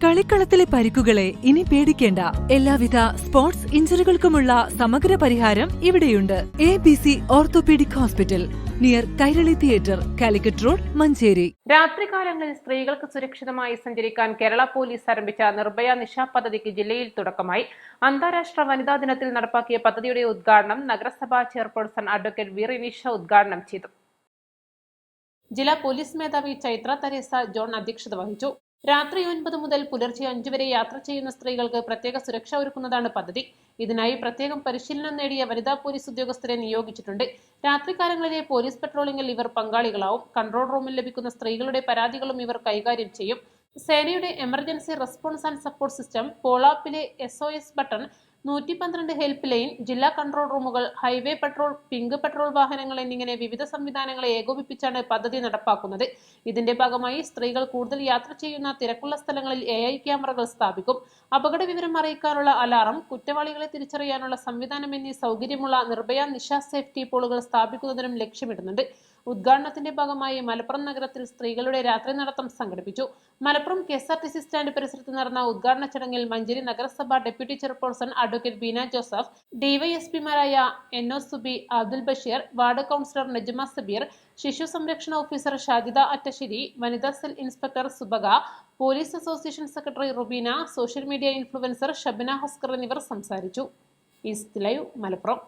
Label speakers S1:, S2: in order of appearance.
S1: കളിക്കളത്തിലെ പരിക്കുകളെ ഇനി പേടിക്കേണ്ട. എല്ലാവിധ സ്പോർട്സ് ഇഞ്ചുറികൾക്കുമുള്ള സമഗ്ര പരിഹാരം ഇവിടെയുണ്ട്. ABC orthopaedic hospital, near Kairali theatre, Calicut road, Manjeri.
S2: രാത്രികാലങ്ങളിൽ സ്ത്രീകൾക്ക് സുരക്ഷിതമായി സഞ്ചരിക്കാൻ കേരള പോലീസ് ആരംഭിച്ച നിർഭയ നിശ പദ്ധതിക്ക് ജില്ലയിൽ തുടക്കമായി. അന്താരാഷ്ട്ര വനിതാ ദിനത്തിൽ നടപ്പാക്കിയ പദ്ധതിയുടെ ഉദ്ഘാടനം നഗരസഭാ ചെയർപേഴ്സൺ അഡ്വക്കേറ്റ് വി റിനീഷ ഉദ്ഘാടനം ചെയ്തു. ജില്ലാ പോലീസ് മേധാവി ചൈത്ര തെരേസ ജോൺ അധ്യക്ഷത വഹിച്ചു. രാത്രി 9 മുതൽ പുലർച്ചെ 5 വരെ യാത്ര ചെയ്യുന്ന സ്ത്രീകൾക്ക് പ്രത്യേക സുരക്ഷ ഒരുക്കുന്നതാണ് പദ്ധതി. ഇതിനായി പ്രത്യേകം പരിശീലനം നേടിയ വനിതാ പോലീസ് ഉദ്യോഗസ്ഥരെ നിയോഗിച്ചിട്ടുണ്ട്. രാത്രികാലങ്ങളിലെ പോലീസ് പെട്രോളിംഗിൽ ഇവർ പങ്കാളികളാവും. കൺട്രോൾ റൂമിൽ ലഭിക്കുന്ന സ്ത്രീകളുടെ പരാതികളും ഇവർ കൈകാര്യം ചെയ്യും. സേനയുടെ emergency response and support system, പോളാപ്പിലെ SOS ബട്ടൺ, 112 ഹെൽപ്പ് ലൈൻ, ജില്ലാ കൺട്രോൾ റൂമുകൾ, ഹൈവേ പെട്രോൾ, പിങ്ക് പെട്രോൾ വാഹനങ്ങൾ എന്നിങ്ങനെ വിവിധ സംവിധാനങ്ങളെ ഏകോപിപ്പിച്ചാണ് പദ്ധതി നടപ്പാക്കുന്നത്. ഇതിന്റെ ഭാഗമായി സ്ത്രീകൾ കൂടുതൽ യാത്ര ചെയ്യുന്ന തിരക്കുള്ള സ്ഥലങ്ങളിൽ AI ക്യാമറകൾ സ്ഥാപിക്കും. അപകട വിവരം അറിയിക്കാനുള്ള അലാറം, കുറ്റവാളികളെ തിരിച്ചറിയാനുള്ള സംവിധാനം എന്നീ സൗകര്യമുള്ള നിർഭയ നിശ സേഫ്റ്റി പോളുകൾ സ്ഥാപിക്കുന്നതിനും ലക്ഷ്യമിടുന്നുണ്ട്. ഉദ്ഘാടനത്തിന്റെ ഭാഗമായി മലപ്പുറം നഗരത്തിൽ സ്ത്രീകളുടെ രാത്രി നടത്തം സംഘടിപ്പിച്ചു. മലപ്പുറം KSRTC സ്റ്റാൻഡ് പരിസരത്ത് നടന്ന ഉദ്ഘാടന ചടങ്ങിൽ മഞ്ചേരി നഗരസഭ deputy chairperson advocate Beena Joseph, DYSPമാരായ NO Subi, Abdul Basheer, ward councillor Najma Sabeer, ശിശു സംരക്ഷണ ഓഫീസർ ഷാജിദ അറ്റശ്ശേരി, വനിതാ cell inspector Subaka, police association secretary Rubeena, social media influencer Shabana Haskar എന്നിവർ സംസാരിച്ചു. East live, Malappuram.